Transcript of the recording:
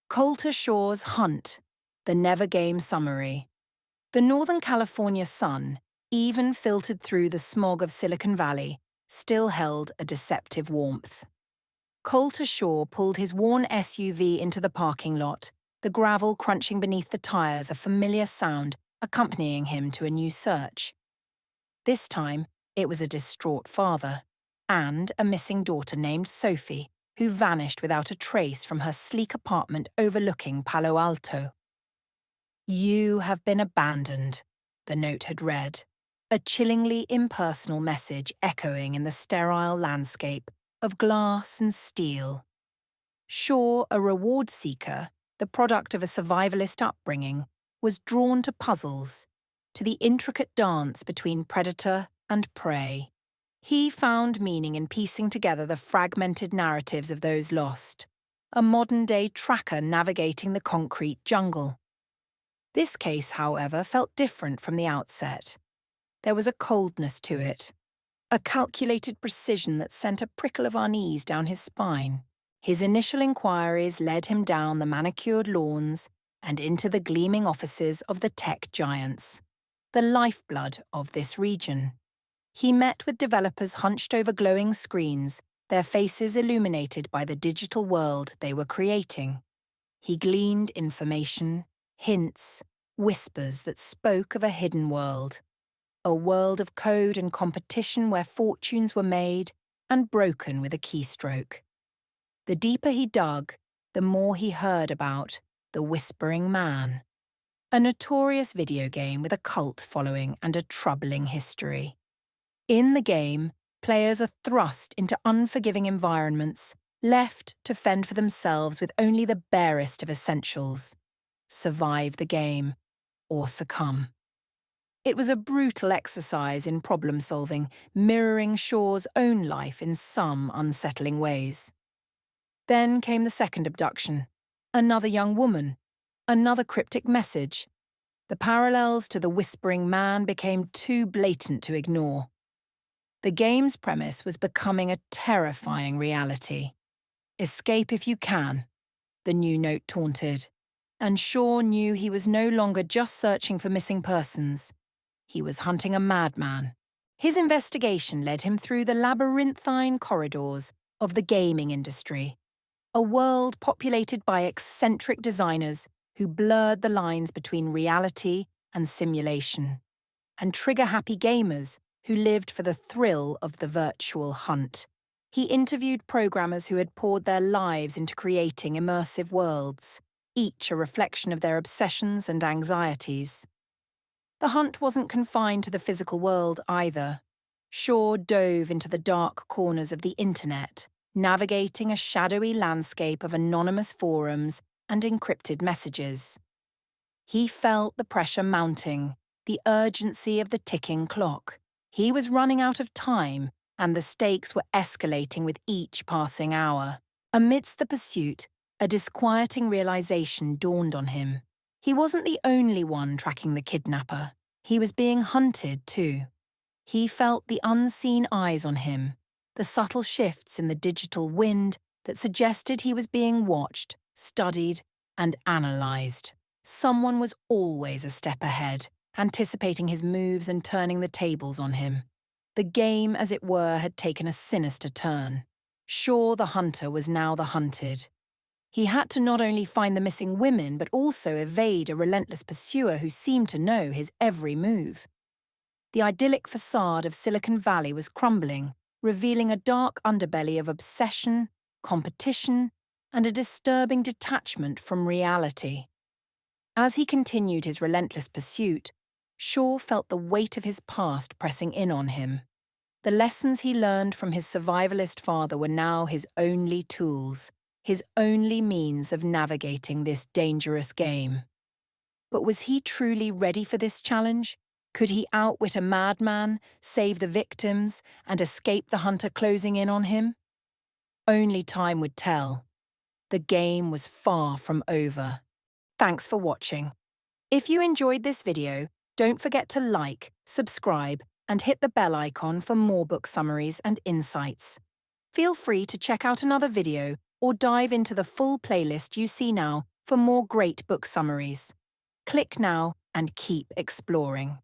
Colter Shaw's Hunt, the Never Game Summary. The Northern California sun, even filtered through the smog of Silicon Valley, still held a deceptive warmth. Colter Shaw pulled his worn SUV into the parking lot, the gravel crunching beneath the tires, a familiar sound accompanying him to a new search. This time, it was a distraught father and a missing daughter named Sophie, who vanished without a trace from her sleek apartment overlooking Palo Alto. "You have been abandoned," the note had read, a chillingly impersonal message echoing in the sterile landscape of glass and steel. Shaw, a reward seeker, the product of a survivalist upbringing, was drawn to puzzles, to the intricate dance between predator and prey. He found meaning in piecing together the fragmented narratives of those lost, a modern-day tracker navigating the concrete jungle. This case, however, felt different from the outset. There was a coldness to it, a calculated precision that sent a prickle of unease down his spine. His initial inquiries led him down the manicured lawns and into the gleaming offices of the tech giants, the lifeblood of this region. He met with developers hunched over glowing screens, their faces illuminated by the digital world they were creating. He gleaned information, hints, whispers that spoke of a hidden world, a world of code and competition where fortunes were made and broken with a keystroke. The deeper he dug, the more he heard about the Whispering Man, a notorious video game with a cult following and a troubling history. In the game, players are thrust into unforgiving environments, left to fend for themselves with only the barest of essentials: survive the game or succumb. It was a brutal exercise in problem-solving, mirroring Shaw's own life in some unsettling ways. Then came the second abduction, another young woman, another cryptic message. The parallels to the Whispering Man became too blatant to ignore. The game's premise was becoming a terrifying reality. "Escape if you can," the new note taunted, and Shaw knew he was no longer just searching for missing persons. He was hunting a madman. His investigation led him through the labyrinthine corridors of the gaming industry, a world populated by eccentric designers who blurred the lines between reality and simulation, and trigger-happy gamers who lived for the thrill of the virtual hunt. He interviewed programmers who had poured their lives into creating immersive worlds, each a reflection of their obsessions and anxieties. The hunt wasn't confined to the physical world either. Shaw dove into the dark corners of the internet, navigating a shadowy landscape of anonymous forums and encrypted messages. He felt the pressure mounting, the urgency of the ticking clock. He was running out of time, and the stakes were escalating with each passing hour. Amidst the pursuit, a disquieting realization dawned on him. He wasn't the only one tracking the kidnapper. He was being hunted too. He felt the unseen eyes on him, the subtle shifts in the digital wind that suggested he was being watched, studied, and analyzed. Someone was always a step ahead, anticipating his moves and turning the tables on him. The game, as it were, had taken a sinister turn. Shaw, the hunter, was now the hunted. He had to not only find the missing women, but also evade a relentless pursuer who seemed to know his every move. The idyllic facade of Silicon Valley was crumbling, revealing a dark underbelly of obsession, competition, and a disturbing detachment from reality. As he continued his relentless pursuit, Shaw felt the weight of his past pressing in on him. The lessons he learned from his survivalist father were now his only tools, his only means of navigating this dangerous game. But was he truly ready for this challenge? Could he outwit a madman, save the victims, and escape the hunter closing in on him? Only time would tell. The game was far from over. Thanks for watching. If you enjoyed this video, don't forget to like, subscribe, and hit the bell icon for more book summaries and insights. Feel free to check out another video or dive into the full playlist you see now for more great book summaries. Click now and keep exploring.